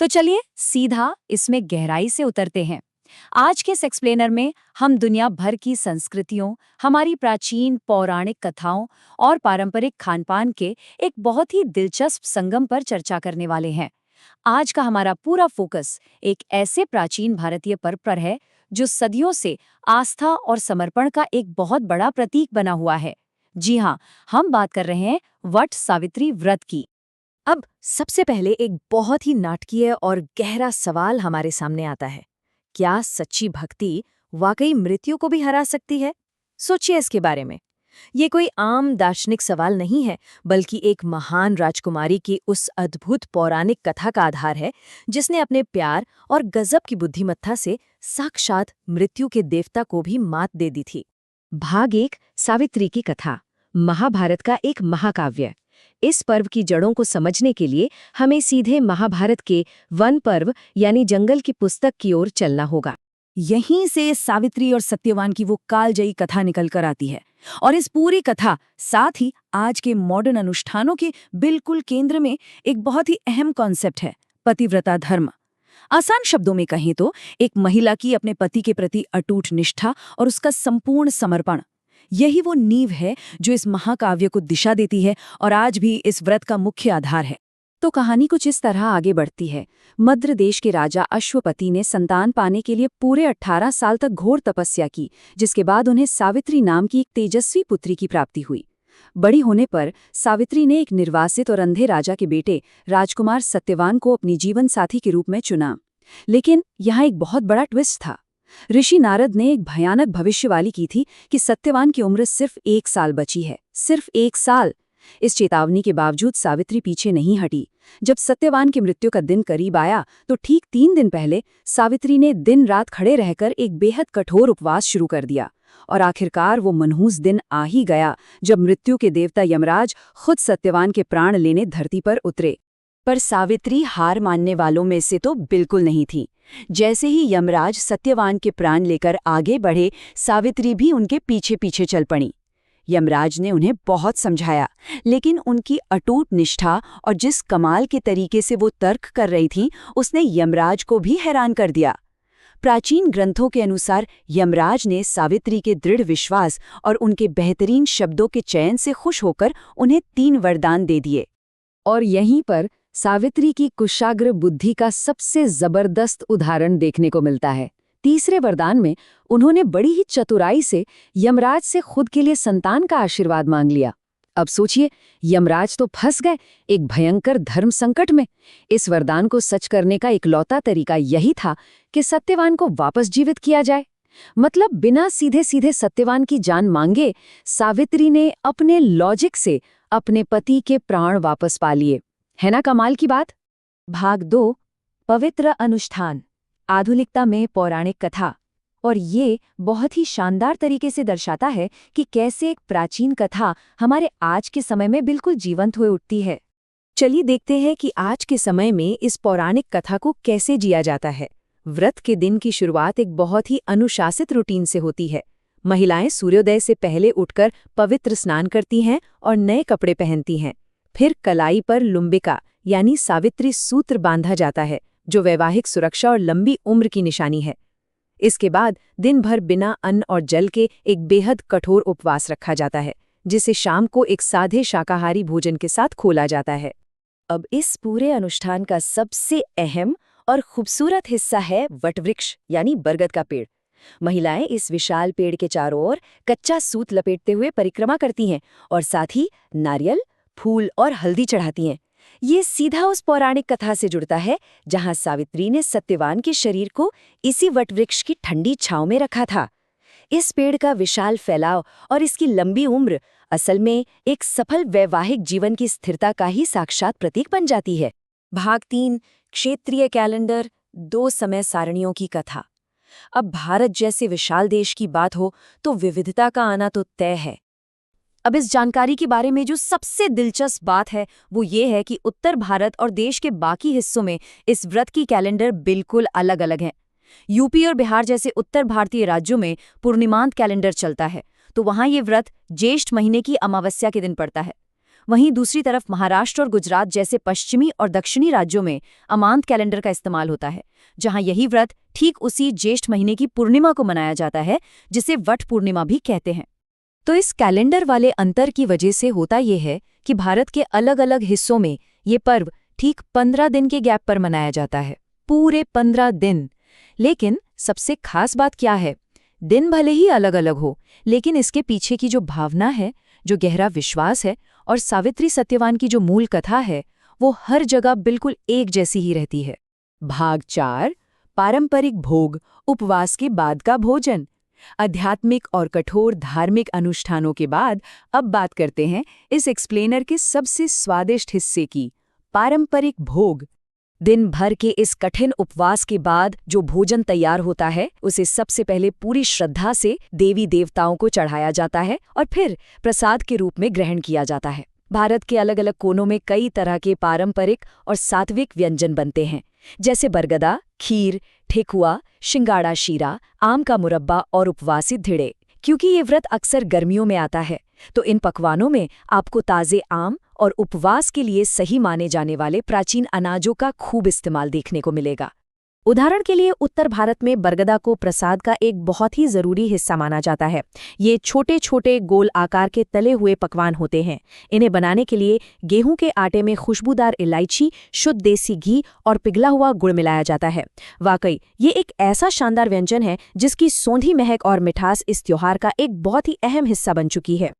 तो चलिए सीधा इसमें गहराई से उतरते हैं। आज के इस एक्सप्लेनर में हम दुनिया भर की संस्कृतियों, हमारी प्राचीन पौराणिक कथाओं और पारंपरिक खानपान के एक बहुत ही दिलचस्प संगम पर चर्चा करने वाले हैं। आज का हमारा पूरा फोकस एक ऐसे प्राचीन भारतीय पर्व पर है जो सदियों से आस्था और समर्पण का एक बहुत बड़ा प्रतीक बना हुआ है। जी हाँ, हम बात कर रहे हैं वट सावित्री व्रत की। अब सबसे पहले एक बहुत ही नाटकीय और गहरा सवाल हमारे सामने आता है। क्या सच्ची भक्ति वाकई मृत्यु को भी हरा सकती है? सोचिए इसके बारे में। ये कोई आम दार्शनिक सवाल नहीं है, बल्कि एक महान राजकुमारी की उस अद्भुत पौराणिक कथा का आधार है, जिसने अपने प्यार और गजब की बुद्धिमत्ता से साक्षात मृत्यु के देवता को भी मात दे दी थी। भाग 1, सावित्री की कथा, महाभारत का एक महाकाव्य। इस पर्व की जड़ों को समझने के लिए हमें सीधे महाभारत के वन पर्व यानी जंगल की पुस्तक की ओर चलना होगा। यहीं से सावित्री और सत्यवान की वो कालजयी कथा निकल कर आती है और इस पूरी कथा साथ ही आज के मॉडर्न अनुष्ठानों के बिल्कुल केंद्र में एक बहुत ही अहम कॉन्सेप्ट है, पतिव्रता धर्म। आसान शब्दों में कहें तो एक महिला की अपने पति के प्रति अटूट निष्ठा और उसका संपूर्ण समर्पण, यही वो नींव है जो इस महाकाव्य को दिशा देती है और आज भी इस व्रत का मुख्य आधार है। तो कहानी कुछ इस तरह आगे बढ़ती है। मद्र देश के राजा अश्वपति ने संतान पाने के लिए पूरे 18 साल तक घोर तपस्या की, जिसके बाद उन्हें सावित्री नाम की एक तेजस्वी पुत्री की प्राप्ति हुई। बड़ी होने पर सावित्री ने एक निर्वासित और अंधे राजा के बेटे राजकुमार सत्यवान को अपनी जीवन साथी के रूप में चुना। लेकिन यहाँ एक बहुत बड़ा ट्विस्ट था। ऋषि नारद ने एक भयानक भविष्यवाणी की थी कि सत्यवान की उम्र सिर्फ 1 साल बची है, सिर्फ 1 साल। इस चेतावनी के बावजूद सावित्री पीछे नहीं हटी। जब सत्यवान की मृत्यु का दिन करीब आया तो ठीक 3 दिन पहले सावित्री ने दिन रात खड़े रहकर एक बेहद कठोर उपवास शुरू कर दिया। और आखिरकार वो मनहूस दिन आ ही गया जब मृत्यु के देवता यमराज खुद सत्यवान के प्राण लेने धरती पर उतरे। पर सावित्री हार मानने वालों में से तो बिल्कुल नहीं थी। जैसे ही यमराज सत्यवान के प्राण लेकर आगे बढ़े, सावित्री भी उनके पीछे पीछे चल पड़ी। यमराज ने उन्हें बहुत समझाया, लेकिन उनकी अटूट निष्ठा और जिस कमाल के तरीके से वो तर्क कर रही थीं, उसने यमराज को भी हैरान कर दिया। प्राचीन ग्रंथों के अनुसार यमराज ने सावित्री के दृढ़ विश्वास और उनके बेहतरीन शब्दों के चयन से खुश होकर उन्हें 3 वरदान दे दिए। और यहीं पर सावित्री की कुशाग्र बुद्धि का सबसे जबरदस्त उदाहरण देखने को मिलता है। तीसरे वरदान में उन्होंने बड़ी ही चतुराई से यमराज से खुद के लिए संतान का आशीर्वाद मांग लिया। अब सोचिए, यमराज तो फंस गए एक भयंकर धर्म संकट में। इस वरदान को सच करने का इकलौता तरीका यही था कि सत्यवान को वापस जीवित किया जाए। मतलब बिना सीधे सीधे सत्यवान की जान मांगे सावित्री ने अपने लॉजिक से अपने पति के प्राण वापस पा लिए। है ना कमाल की बात। भाग 2, पवित्र अनुष्ठान, आधुनिकता में पौराणिक कथा। और ये बहुत ही शानदार तरीके से दर्शाता है कि कैसे एक प्राचीन कथा हमारे आज के समय में बिल्कुल जीवंत हो उठती है। चलिए देखते हैं कि आज के समय में इस पौराणिक कथा को कैसे जिया जाता है। व्रत के दिन की शुरुआत एक बहुत ही अनुशासित रूटीन से होती है। महिलाएं सूर्योदय से पहले उठकर पवित्र स्नान करती हैं और नए कपड़े पहनती हैं। फिर कलाई पर लुम्बिका यानी सावित्री सूत्र बांधा जाता है, जो वैवाहिक सुरक्षा और लंबी उम्र की निशानी है। इसके बाद दिन भर बिना अन्न और जल के एक बेहद कठोर उपवास रखा जाता है, जिसे शाम को एक सादे शाकाहारी भोजन के साथ खोला जाता है। अब इस पूरे अनुष्ठान का सबसे अहम और खूबसूरत हिस्सा है वटवृक्ष यानी बरगद का पेड़। महिलाएं इस विशाल पेड़ के चारों ओर कच्चा सूत लपेटते हुए परिक्रमा करती हैं और साथ ही नारियल, फूल और हल्दी चढ़ाती हैं। ये सीधा उस पौराणिक कथा से जुड़ता है जहां सावित्री ने सत्यवान के शरीर को इसी वटवृक्ष की ठंडी छांव में रखा था। इस पेड़ का विशाल फैलाव और इसकी लंबी उम्र असल में एक सफल वैवाहिक जीवन की स्थिरता का ही साक्षात प्रतीक बन जाती है। भाग 3, क्षेत्रीय कैलेंडर, 2 समय सारणियों की कथा। अब भारत जैसे विशाल देश की बात हो तो विविधता का आना तो तय है। अब इस जानकारी के बारे में जो सबसे दिलचस्प बात है वो ये है कि उत्तर भारत और देश के बाकी हिस्सों में इस व्रत की कैलेंडर बिल्कुल अलग अलग हैं। यूपी और बिहार जैसे उत्तर भारतीय राज्यों में पूर्णिमांत कैलेंडर चलता है, तो वहाँ ये व्रत ज्येष्ठ महीने की अमावस्या के दिन पड़ता है। वहीं दूसरी तरफ महाराष्ट्र और गुजरात जैसे पश्चिमी और दक्षिणी राज्यों में अमांत कैलेंडर का इस्तेमाल होता है, जहां यही व्रत ठीक उसी ज्येष्ठ महीने की पूर्णिमा को मनाया जाता है, जिसे वट पूर्णिमा भी कहते हैं। तो इस कैलेंडर वाले अंतर की वजह से होता ये है कि भारत के अलग अलग हिस्सों में ये पर्व ठीक 15 दिन के गैप पर मनाया जाता है, पूरे 15 दिन। लेकिन सबसे खास बात क्या है, दिन भले ही अलग अलग हो, लेकिन इसके पीछे की जो भावना है, जो गहरा विश्वास है और सावित्री सत्यवान की जो मूल कथा है, वो हर जगह बिल्कुल एक जैसी ही रहती है। भाग 4, पारंपरिक भोग, उपवास के बाद का भोजन। आध्यात्मिक और कठोर धार्मिक अनुष्ठानों के बाद अब बात करते हैं इस एक्सप्लेनर के सबसे स्वादिष्ट हिस्से की, पारंपरिक भोग। दिन भर के इस कठिन उपवास के बाद जो भोजन तैयार होता है, उसे सबसे पहले पूरी श्रद्धा से देवी देवताओं को चढ़ाया जाता है और फिर प्रसाद के रूप में ग्रहण किया जाता है। भारत के अलग अलग कोनों में कई तरह के पारंपरिक और सात्विक व्यंजन बनते हैं, जैसे बरगदा, खीर, ठेकुआ, शिंगाड़ा शीरा, आम का मुरब्बा और उपवासी धिड़े। क्योंकि ये व्रत अक्सर गर्मियों में आता है, तो इन पकवानों में आपको ताज़े आम और उपवास के लिए सही माने जाने वाले प्राचीन अनाजों का खूब इस्तेमाल देखने को मिलेगा। उदाहरण के लिए उत्तर भारत में बरगदा को प्रसाद का एक बहुत ही ज़रूरी हिस्सा माना जाता है। ये छोटे छोटे गोल आकार के तले हुए पकवान होते हैं। इन्हें बनाने के लिए गेहूं के आटे में खुशबूदार इलायची, शुद्ध देसी घी और पिघला हुआ गुड़ मिलाया जाता है। वाकई ये एक ऐसा शानदार व्यंजन है जिसकी सौंधी महक और मिठास इस त्योहार का एक बहुत ही अहम हिस्सा बन चुकी है।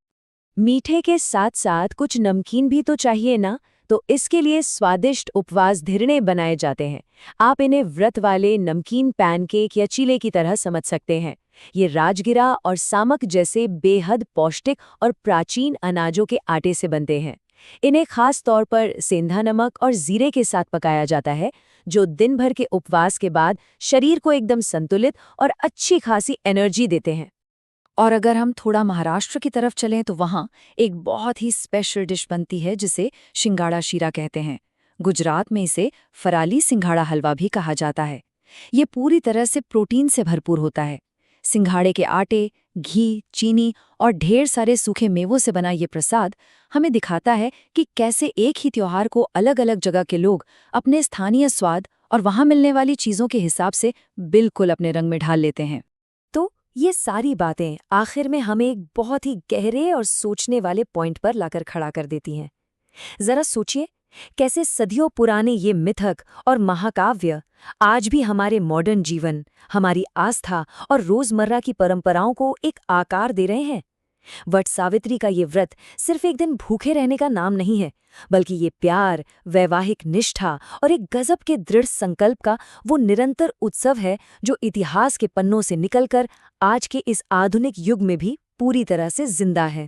मीठे के साथ साथ कुछ नमकीन भी तो चाहिए ना, तो इसके लिए स्वादिष्ट उपवास धिरणे बनाए जाते हैं। आप इन्हें व्रत वाले नमकीन पैनकेक या चीले की तरह समझ सकते हैं। ये राजगिरा और सामक जैसे बेहद पौष्टिक और प्राचीन अनाजों के आटे से बनते हैं। इन्हें खास तौर पर सेंधा नमक और जीरे के साथ पकाया जाता है, जो दिन भर के उपवास के बाद शरीर को एकदम संतुलित और अच्छी खासी एनर्जी देते हैं। और अगर हम थोड़ा महाराष्ट्र की तरफ चलें तो वहाँ एक बहुत ही स्पेशल डिश बनती है जिसे शिंगाड़ा शीरा कहते हैं। गुजरात में इसे फराली सिंघाड़ा हलवा भी कहा जाता है। ये पूरी तरह से प्रोटीन से भरपूर होता है। सिंघाड़े के आटे, घी, चीनी और ढेर सारे सूखे मेवों से बना ये प्रसाद हमें दिखाता है कि कैसे एक ही त्योहार को अलग अलग जगह के लोग अपने स्थानीय स्वाद और वहाँ मिलने वाली चीज़ों के हिसाब से बिल्कुल अपने रंग में ढाल लेते हैं। ये सारी बातें आखिर में हमें एक बहुत ही गहरे और सोचने वाले पॉइंट पर लाकर खड़ा कर देती हैं। जरा सोचिए कैसे सदियों पुराने ये मिथक और महाकाव्य आज भी हमारे मॉडर्न जीवन, हमारी आस्था और रोजमर्रा की परंपराओं को एक आकार दे रहे हैं। वट सावित्री का ये व्रत सिर्फ एक दिन भूखे रहने का नाम नहीं है, बल्कि ये प्यार, वैवाहिक निष्ठा और एक गजब के दृढ़ संकल्प का वो निरंतर उत्सव है जो इतिहास के पन्नों से निकलकर आज के इस आधुनिक युग में भी पूरी तरह से जिंदा है।